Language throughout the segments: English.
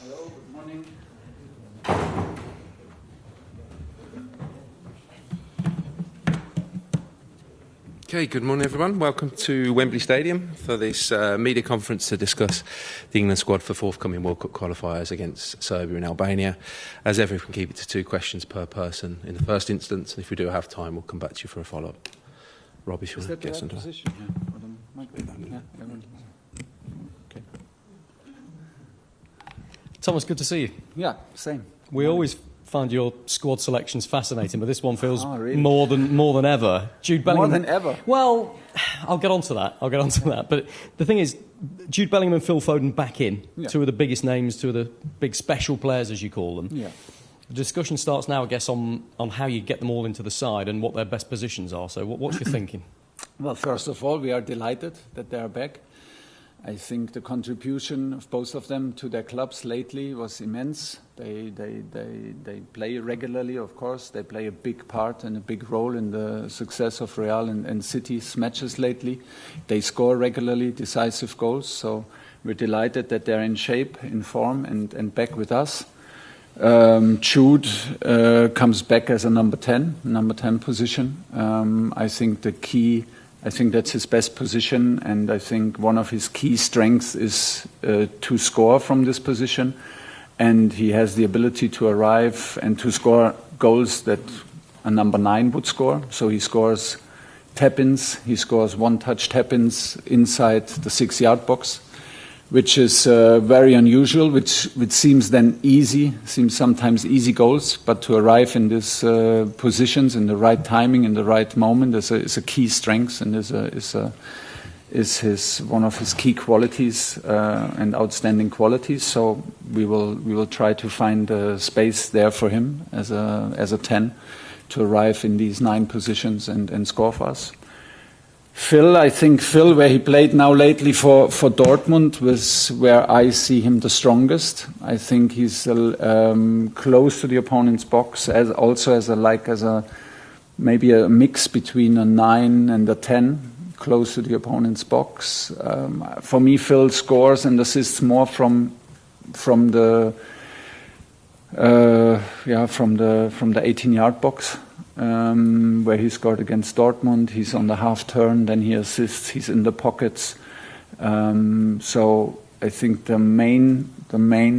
Hello, good morning. Okay, good morning everyone. Welcome to Wembley Stadium for this media conference to discuss the England squad for forthcoming World Cup qualifiers against Serbia and Albania. As ever, we can keep it to 2 questions per person in the first instance, and if we do have time, we'll come back to you for a follow-up. Robbie, if you want to get something. Okay. Thomas, good to see you. Yeah, same. We always find your squad selections fascinating, but this one feels really? more than ever. Jude Bellingham. More than ever? Well, I'll get on to that. But the thing is, Jude Bellingham and Phil Foden back in, 2 of the biggest names, 2 of the big special players, as you call them. Yeah. The discussion starts now, I guess, on how you get them all into the side and what their best positions are. So what's your thinking? Well, first of all, we are delighted that they are back. I think the contribution of both of them to their clubs lately was immense. They play regularly, of course. They play a big part and a big role in the success of Real and City's matches lately. They score regularly decisive goals, so we're delighted that they're in shape, in form, and back with us. Jude comes back as a number 10 position. I think that's his best position, and I think one of his key strengths is to score from this position, and he has the ability to arrive and to score goals that a number 9 would score. So he scores tap-ins, he scores one-touch tap-ins inside the 6-yard box, which is very unusual, which seems then seems sometimes easy goals, but to arrive in these positions in the right timing, in the right moment, is a key strength and is one of his key qualities and outstanding qualities. So we will try to find a space there for him as a 10 to arrive in these 9 positions and score for us. I think Phil, where he played now lately for Dortmund, was where I see him the strongest. I think he's close to the opponent's box, maybe a mix between a 9 and a 10, close to the opponent's box. For me, Phil scores and assists more from the 18-yard box. Where he scored against Dortmund, he's on the half turn, then he assists, he's in the pockets. So I think the main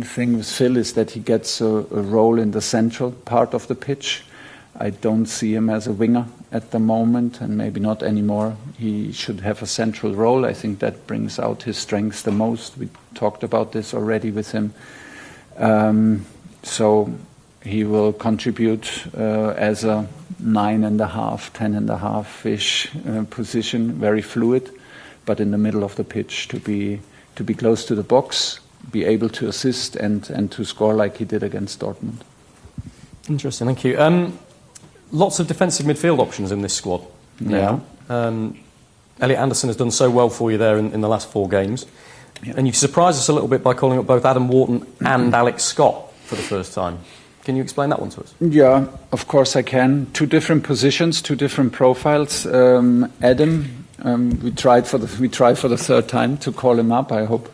thing with Phil is that he gets a role in the central part of the pitch. I don't see him as a winger at the moment, and maybe not anymore. He should have a central role. I think that brings out his strengths the most. We talked about this already with him. So he will contribute as a 9.5, 10.5-ish position, very fluid, but in the middle of the pitch to be close to the box, be able to assist and to score like he did against Dortmund. Interesting, thank you. Lots of defensive midfield options in this squad now. Elliot Anderson has done so well for you there in the last 4 games. Yeah. And you've surprised us a little bit by calling up both Adam Wharton and Alex Scott for the first time. Can you explain that one to us? Yeah, of course I can. 2 different positions, 2 different profiles. Adam, we tried for the 3rd time to call him up. I hope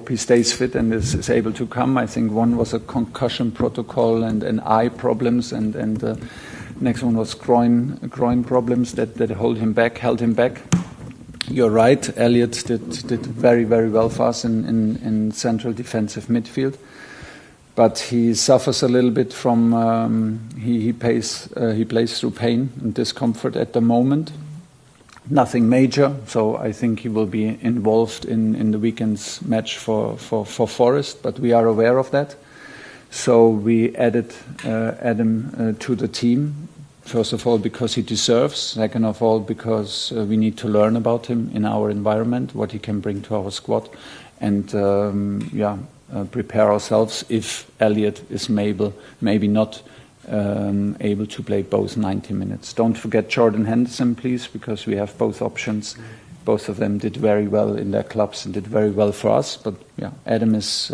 he stays fit and is able to come. I think one was a concussion protocol and eye problems, and the next one was groin problems that held him back. You're right. Elliot did very, very well for us in central defensive midfield. But he suffers a little bit from he plays through pain and discomfort at the moment. Nothing major, so I think he will be involved in the weekend's match for Forest. But we are aware of that, so we added Adam to the team. First of all, because he deserves. Second of all, because we need to learn about him in our environment, what he can bring to our squad, and prepare ourselves if Elliot is maybe not able to play both 90 minutes. Don't forget Jordan Henderson, please, because we have both options. Both of them did very well in their clubs and did very well for us. But Adam is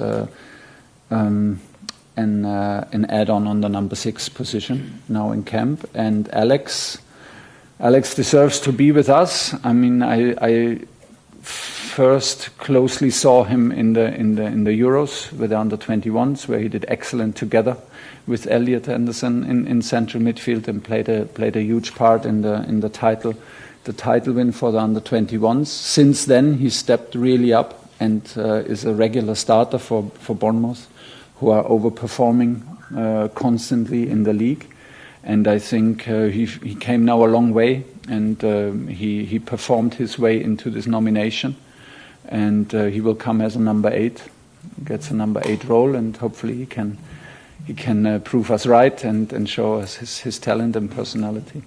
an add-on on the number 6 position now in camp. And Alex deserves to be with us. I mean, I first closely saw him in the Euros with the under-21s, where he did excellent together with Elliot Anderson in central midfield and played a huge part in the title win for the under-21s. Since then, he stepped really up and is a regular starter for Bournemouth, who are overperforming constantly in the league. And I think he came now a long way, and he performed his way into this nomination. And he will come as a number 8, gets a number 8 role, and hopefully he can prove us right and show us his talent and personality.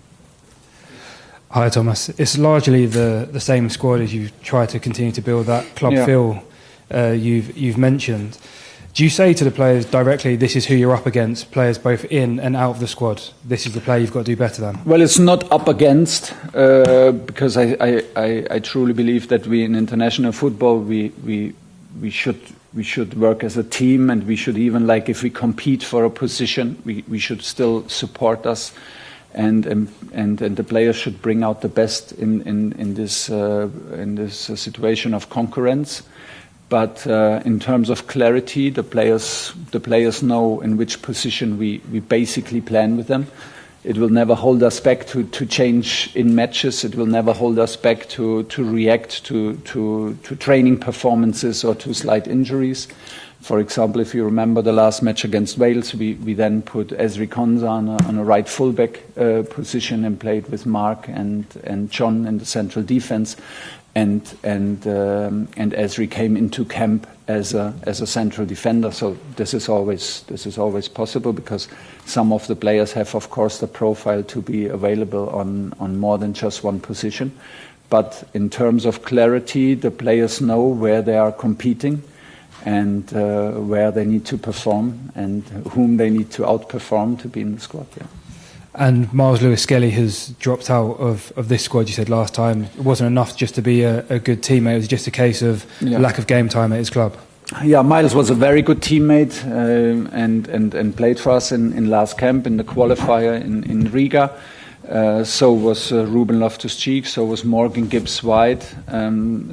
Hi Thomas, it's largely the same squad as you try to continue to build that club feel you've mentioned. Do you say to the players directly, this is who you're up against, players both in and out of the squad, this is the player you've got to do better than? Well, it's not up against, because I truly believe that we in international football, we should work as a team, and we should even, like, if we compete for a position, we should still support us, and the players should bring out the best in this situation of concurrence. But in terms of clarity, the players know in which position we basically plan with them. It will never hold us back to change in matches. It will never hold us back to react to training performances or to slight injuries. For example, if you remember the last match against Wales, we then put Ezri Konsa on a right fullback position and played with Mark and John in the central defence. And Ezri came into camp as a central defender. So this is always possible, because some of the players have, of course, the profile to be available on more than just one position. But in terms of clarity, the players know where they are competing and where they need to perform and whom they need to outperform to be in the squad. Yeah. And Miles Lewis-Skelly has dropped out of this squad, you said last time. It wasn't enough just to be a good teammate, it was just a case of lack of game time at his club. Yeah, Miles was a very good teammate and played for us in last camp in the qualifier in Riga. So was Ruben Loftus-Cheek, so was Morgan Gibbs-White,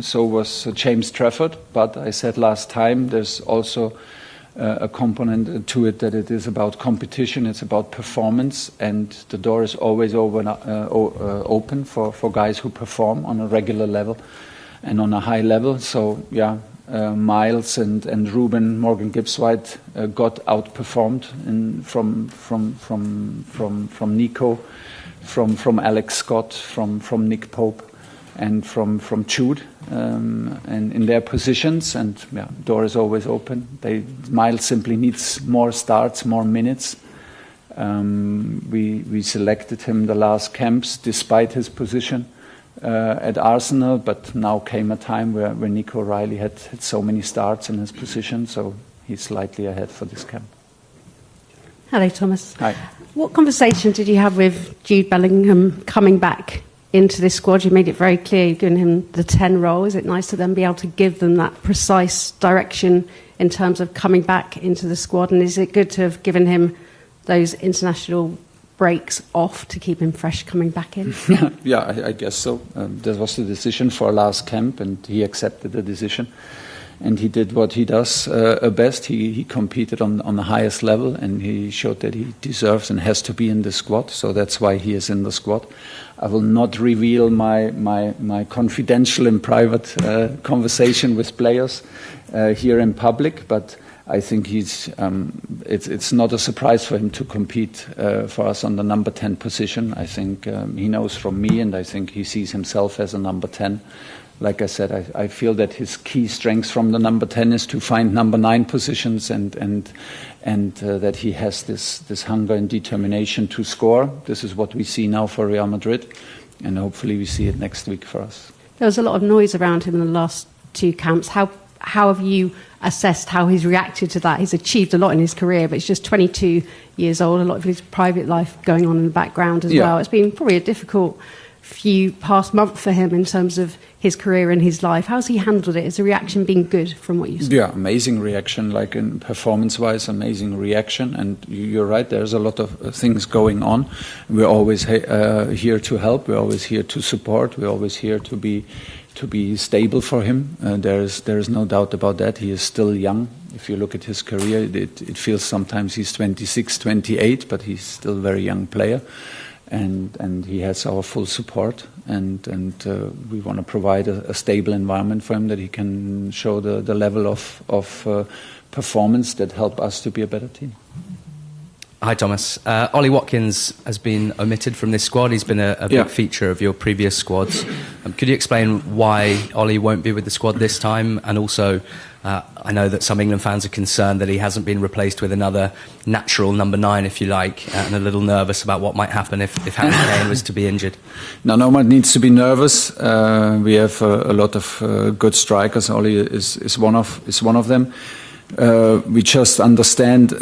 so was James Trafford. But I said last time, there's also a component to it that it is about competition, it's about performance, and the door is always open for guys who perform on a regular level and on a high level. So yeah, Miles and Ruben, Morgan Gibbs-White got outperformed from Nico, from Alex Scott, from Nick Pope, and from Jude, and in their positions, and door is always open. Miles simply needs more starts, more minutes. We selected him the last camps despite his position at Arsenal, but now came a time where Nico Riley had so many starts in his position, so he's slightly ahead for this camp. Hello, Thomas. Hi. What conversation did you have with Jude Bellingham coming back into this squad? You made it very clear you've given him the 10 role. Is it nice to then be able to give them that precise direction in terms of coming back into the squad? And is it good to have given him those international breaks off to keep him fresh coming back in? Yeah, I guess so. That was the decision for last camp, and he accepted the decision. And he did what he does best. He competed on the highest level, and he showed that he deserves and has to be in the squad. So that's why he is in the squad. I will not reveal my confidential and private conversation with players here in public, but I think it's not a surprise for him to compete for us on the number 10 position. I think he knows from me, and I think he sees himself as a number 10. Like I said, I feel that his key strength from the number 10 is to find number 9 positions, and that he has this hunger and determination to score. This is what we see now for Real Madrid, and hopefully we see it next week for us. There was a lot of noise around him in the last 2 camps. How have you assessed how he's reacted to that? He's achieved a lot in his career, but he's just 22 years old, a lot of his private life going on in the background as well. It's been probably a difficult few past month for him in terms of his career and his life. How's he handled it? Has the reaction been good from what you saw? Yeah, amazing reaction, like in performance-wise, amazing reaction. And you're right, there's a lot of things going on. We're always here to help. We're always here to support. We're always here to be stable for him. There is no doubt about that. He is still young. If you look at his career, it feels sometimes he's 26, 28, but he's still a very young player, and he has our full support. And we want to provide a stable environment for him that he can show the level of performance that help us to be a better team. Hi, Thomas. Ollie Watkins has been omitted from this squad. He's been a big feature of your previous squads. Could you explain why Ollie won't be with the squad this time? And also, I know that some England fans are concerned that he hasn't been replaced with another natural number 9, if you like, and a little nervous about what might happen if Harry Kane was to be injured. No one needs to be nervous. We have a lot of good strikers. Ollie is one of them. We just understood,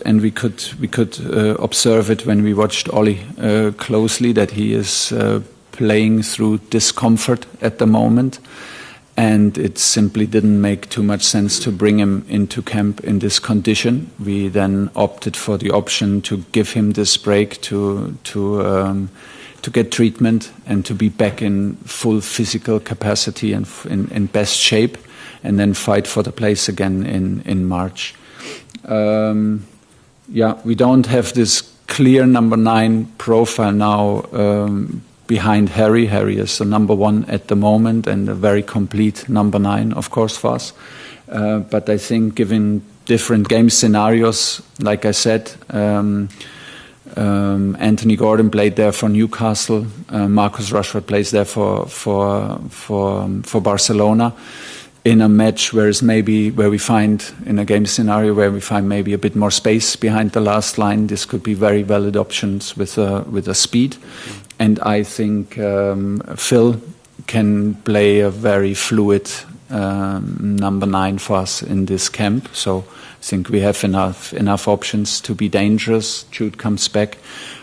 and we could observe it when we watched Ollie closely, that he is playing through discomfort at the moment, and it simply didn't make too much sense to bring him into camp in this condition. We then opted for the option to give him this break to get treatment and to be back in full physical capacity and in best shape, and then fight for the place again in March. We don't have this clear number 9 profile now behind Harry. Harry is the number 1 at the moment and a very complete number 9, of course, for us. But I think given different game scenarios, like I said, Anthony Gordon played there for Newcastle. Marcus Rashford plays there for Barcelona. In a match where we find in a game scenario where we find maybe a bit more space behind the last line, this could be very valid options with a speed. And I think Phil can play a very fluid number 9 for us in this camp. So I think we have enough options to be dangerous. Jude comes back,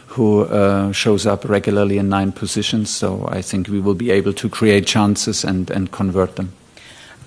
who shows up regularly in 9 positions. So I think we will be able to create chances and convert them.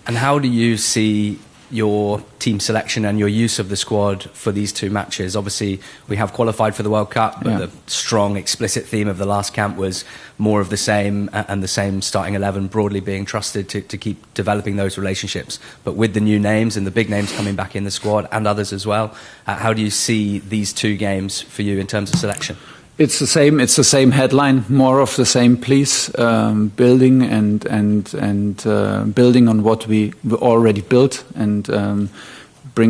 And how do you see your team selection and your use of the squad for these 2 matches? Obviously, we have qualified for the World Cup, but the strong, explicit theme of the last camp was more of the same, and the same starting 11 broadly being trusted to keep developing those relationships. But with the new names and the big names coming back in the squad and others as well, how do you see these 2 games for you in terms of selection? It's the same. It's the same headline. More of the same, please. Building and building on what we already built, and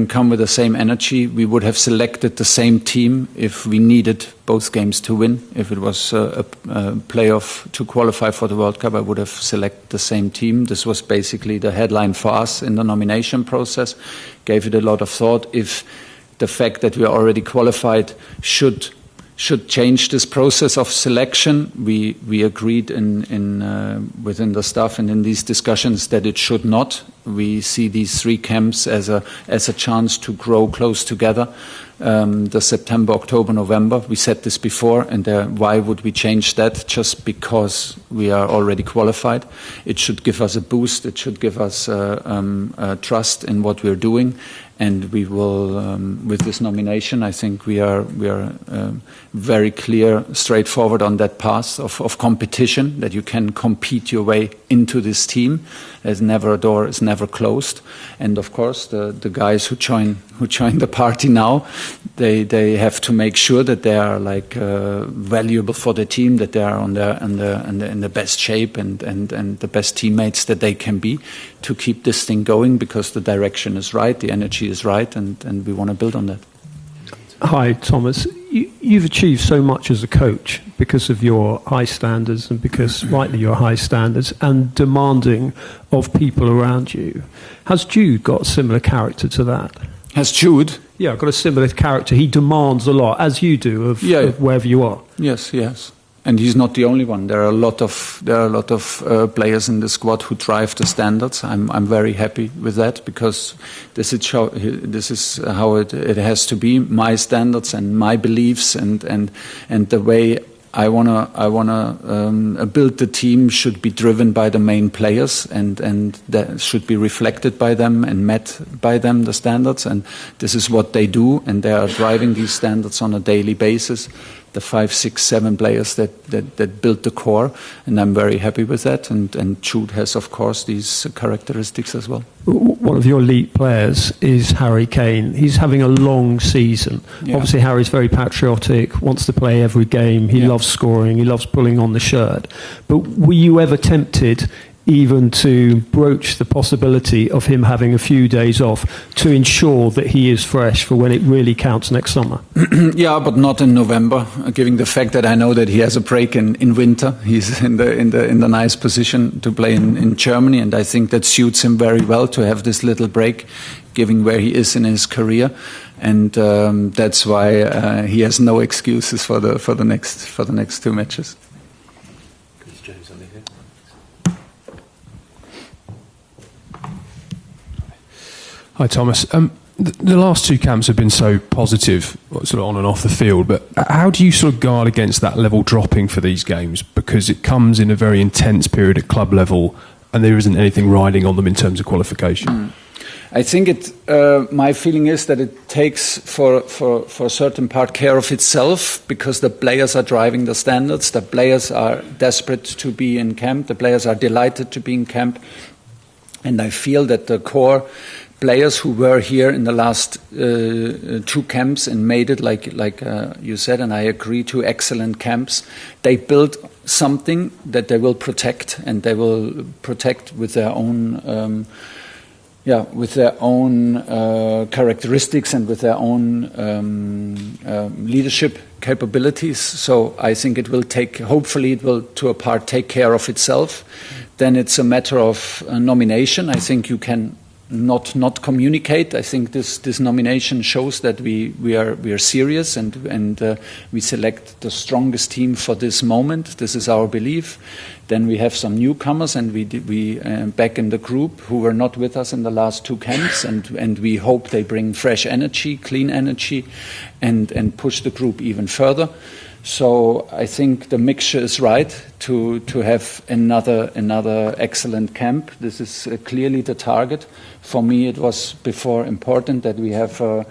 come with the same energy. We would have selected the same team if we needed both games to win. If it was a playoff to qualify for the World Cup, I would have selected the same team. This was basically the headline for us in the nomination process. Gave it a lot of thought. If the fact that we are already qualified should change this process of selection, we agreed within the staff and in these discussions that it should not. We see these 3 camps as a chance to grow close together. The September, October, November, we said this before, and why would we change that just because we are already qualified? It should give us a boost. It should give us trust in what we're doing. And we will, with this nomination, I think we are very clear, straightforward on that path of competition, that you can compete your way into this team. There's never a door is never closed. And of course, the guys who join the party now, they have to make sure that they are valuable for the team, that they are in the best shape and the best teammates that they can be to keep this thing going, because the direction is right, the energy is right, and we want to build on that. Hi, Thomas. You've achieved so much as a coach because of your high standards and because, rightly, your high standards and demanding of people around you. Has Jude got a similar character to that? Has Jude? Yeah, got a similar character. He demands a lot, as you do, of wherever you are. Yes. And he's not the only one. There are a lot of players in the squad who drive the standards. I'm very happy with that, because this is how it has to be. My standards and my beliefs and the way I wanna build the team should be driven by the main players, and that should be reflected by them and met by them, the standards. And this is what they do, and they are driving these standards on a daily basis. the 5, 6, 7 players that built the core, and I'm very happy with that. And Jude has, of course, these characteristics as well. One of your elite players is Harry Kane. He's having a long season. Yeah. Obviously, Harry's very patriotic, wants to play every game. He loves scoring. He loves pulling on the shirt. But were you ever tempted even to broach the possibility of him having a few days off to ensure that he is fresh for when it really counts next summer? Yeah, but not in November, given the fact that I know that he has a break in winter. He's in the nice position to play in Germany, and I think that suits him very well to have this little break, given where he is in his career. And that's why he has no excuses for the next 2 matches. Hi, Thomas. The last 2 camps have been so positive, sort of on and off the field, but how do you sort of guard against that level dropping for these games? Because it comes in a very intense period at club level, and there isn't anything riding on them in terms of qualification. I think my feeling is that it takes for a certain part care of itself, because the players are driving the standards. The players are desperate to be in camp. The players are delighted to be in camp. And I feel that the core players who were here in the last 2 camps and made it, like you said, and I agree, 2 excellent camps, they built something that they will protect, and they will protect with their own characteristics and with their own leadership capabilities. So I think it will hopefully it will to a part take care of itself. Then it's a matter of nomination. I think you can not communicate. I think this nomination shows that we are serious, and we select the strongest team for this moment. This is our belief. Then we have some newcomers, and we back in the group who were not with us in the last 2 camps, and we hope they bring fresh energy, clean energy, and push the group even further. So I think the mixture is right to have another excellent camp. This is clearly the target. For me, it was before important that we have a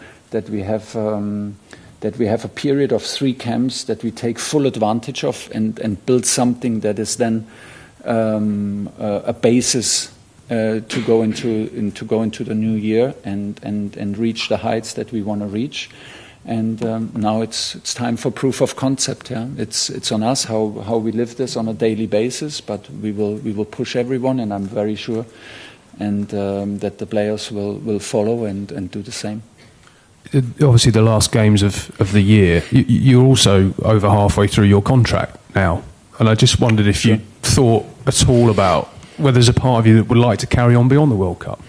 period of 3 camps that we take full advantage of and build something that is then a basis to go into the new year and reach the heights that we want to reach. And now it's time for proof of concept. Yeah, it's on us how we live this on a daily basis. But we will push everyone, and I'm very sure, and that the players will follow and do the same. Obviously, the last games of the year, you're also over halfway through your contract now, and I just wondered if you thought at all about whether there's a part of you that would like to carry on beyond the World Cup.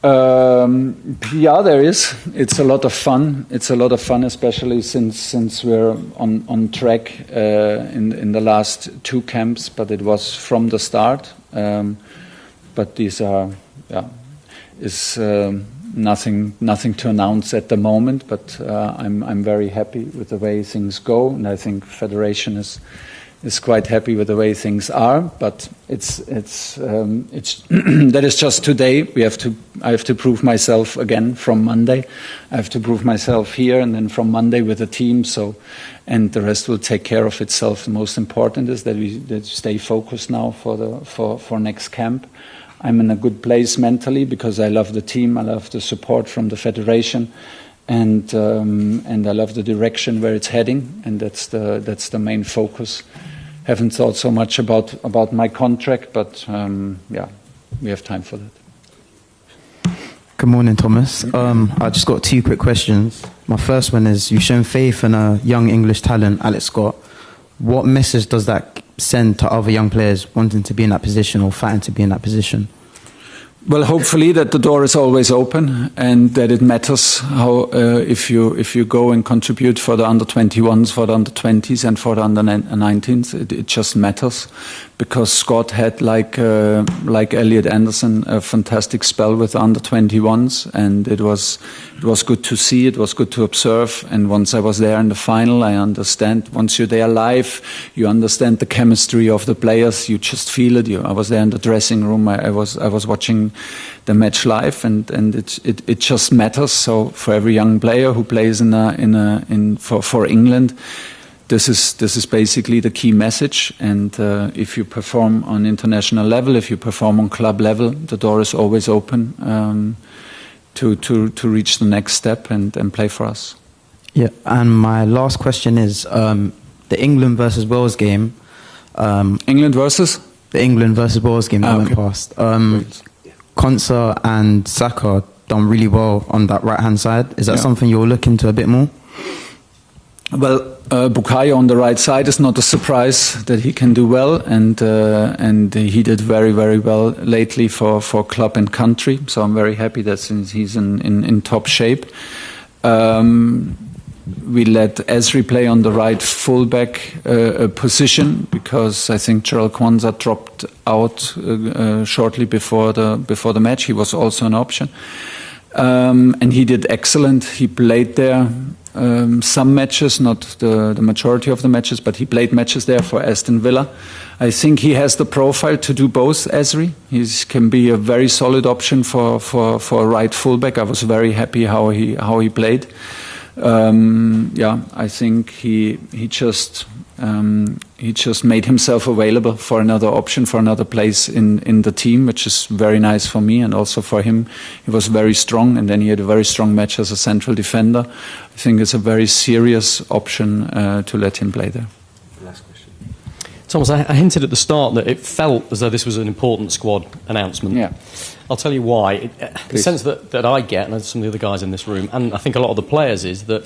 Yeah, there is. It's a lot of fun. Especially since we're on track in the last 2 camps. But it was from the start. But these are nothing to announce at the moment. But I'm very happy with the way things go, and I think Federation is quite happy with the way things are, but it's that is just today. I have to prove myself again from Monday. I have to prove myself here, and then from Monday with the team. So, and the rest will take care of itself. The most important is that we stay focused now for next camp. I'm in a good place mentally because I love the team. I love the support from the federation. And I love the direction where it's heading, and that's the main focus. Haven't thought so much about my contract, but we have time for that. Good morning, Thomas. I just got 2 quick questions. My first one is, you've shown faith in a young English talent, Alex Scott. What message does that send to other young players wanting to be in that position or fighting to be in that position? Well, hopefully that the door is always open, and that it matters how if you go and contribute for the under-21s, for the under-20s, and for the under-19s. It just matters, because Scott had like Elliot Anderson a fantastic spell with the under-21s, and it was good to see. It was good to observe. And once I was there in the final, I understand. Once you're there live, you understand the chemistry of the players. You just feel it. I was there in the dressing room. I was watching the match live, and it just matters. So for every young player who plays for England, this is basically the key message. And if you perform on international level, if you perform on club level, the door is always open to reach the next step and play for us. Yeah, and my last question is the England versus Wales game. England versus? The England versus Wales game that went past. Konsa and Saka done really well on that right-hand side. Is that something you'll look into a bit more? Well, Bukayo on the right side is not a surprise that he can do well, and he did very, very well lately for club and country. So I'm very happy that he's in top shape. We let Ezri play on the right fullback position because I think Gerald Kwanzaa dropped out shortly before the match. He was also an option, and he did excellent. He played there some matches, not the majority of the matches, but he played matches there for Aston Villa. I think he has the profile to do both. Ezri, he can be a very solid option for a right fullback. I was very happy how he played. I think he just made himself available for another option, for another place in the team, which is very nice for me and also for him. He was very strong, and then he had a very strong match as a central defender. I think it's a very serious option to let him play there. Last question. Thomas, I hinted at the start that it felt as though this was an important squad announcement. Yeah. I'll tell you why. The sense that I get, and some of the other guys in this room, and I think a lot of the players, is that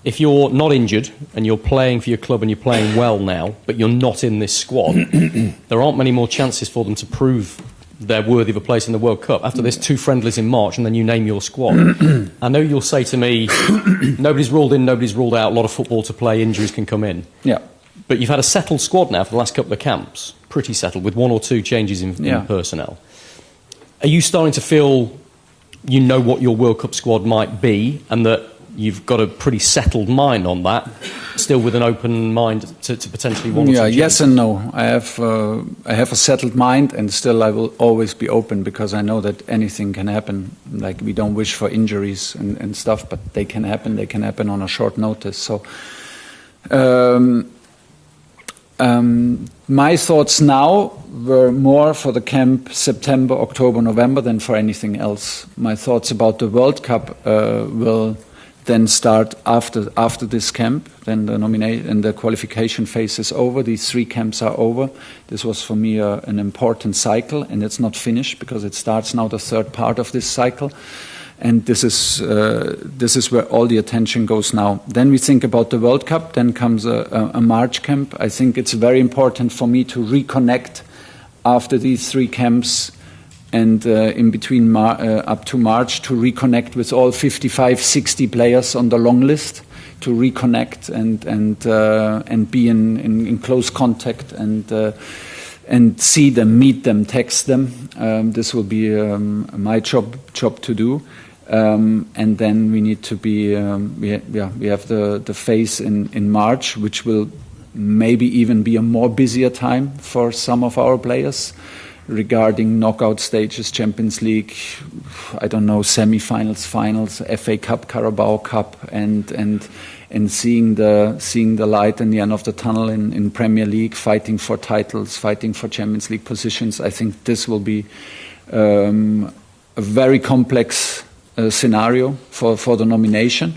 if you're not injured and you're playing for your club and you're playing well now, but you're not in this squad, there aren't many more chances for them to prove they're worthy of a place in the World Cup. After this, 2 friendlies in March, and then you name your squad. I know you'll say to me, nobody's ruled in, nobody's ruled out, a lot of football to play, injuries can come in. Yeah. But you've had a settled squad now for the last couple of camps, pretty settled, with 1 or 2 changes in personnel. Are you starting to feel you know what your World Cup squad might be, and that you've got a pretty settled mind on that, still with an open mind to potentially want to change? Yes and no. I have a settled mind, and still I will always be open because I know that anything can happen. Like, we don't wish for injuries and stuff, but they can happen. They can happen on a short notice. So my thoughts now were more for the camp September, October, November than for anything else. My thoughts about the World Cup will then start after this camp. Then the qualification phase is over. These 3 camps are over. This was for me an important cycle, and it's not finished because it starts now the 3rd part of this cycle. And this is where all the attention goes now. Then we think about the World Cup. Then comes a March camp. I think it's very important for me to reconnect after these 3 camps and in between up to March, to reconnect with all 55, 60 players on the long list, to reconnect and be in close contact and see them, meet them, text them. This will be my job to do. And then we need to be, we have the phase in March, which will maybe even be a more busier time for some of our players regarding knockout stages, Champions League, I don't know, semi-finals, finals, FA Cup, Carabao Cup, and seeing the light in the end of the tunnel in Premier League, fighting for titles, fighting for Champions League positions. I think this will be a very complex scenario for the nomination,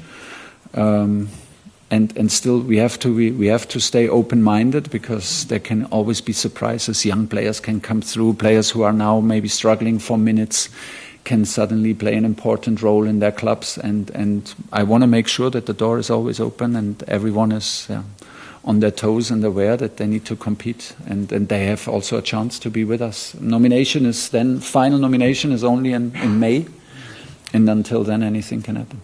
and still we have to stay open-minded because there can always be surprises. Young players can come through. Players who are now maybe struggling for minutes can suddenly play an important role in their clubs, and I want to make sure that the door is always open and everyone is on their toes and aware that they need to compete, and they have also a chance to be with us. Final nomination is only in May. And until then, anything can happen.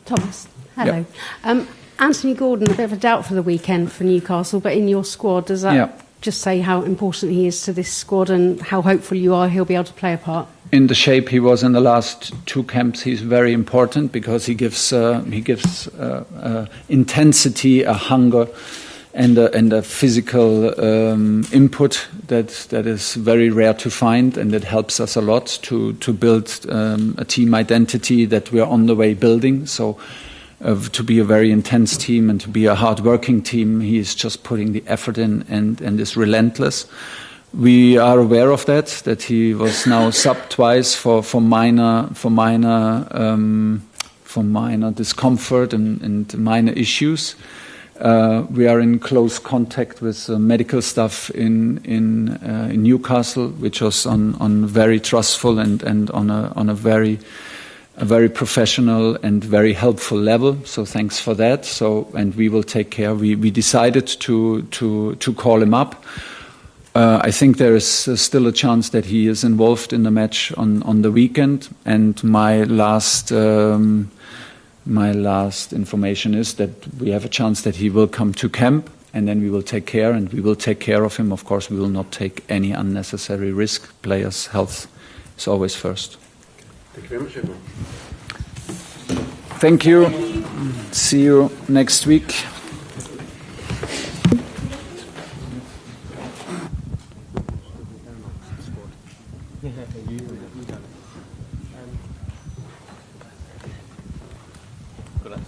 Thomas, hello. Yeah. Anthony Gordon, a bit of a doubt for the weekend for Newcastle, but in your squad, does that just say how important he is to this squad and how hopeful you are he'll be able to play a part? In the shape he was in the last 2 camps, he's very important because he gives intensity, a hunger, and a physical input that is very rare to find, and it helps us a lot to build a team identity that we're on the way building. So to be a very intense team and to be a hard-working team. He is just putting the effort in and is relentless. We are aware of that he was now subbed twice for minor discomfort and minor issues. We are in close contact with medical staff in Newcastle, which was on very trustful and on a very professional and very helpful level. So thanks for that. So, and we will take care. We decided to call him up. I think there is still a chance that he is involved in the match on the weekend. And my last information is that we have a chance that he will come to camp, and then we will take care, and we will take care of him. Of course, we will not take any unnecessary risk. Players' health is always first. Thank you very much, everyone. Thank you. See you next week. Good.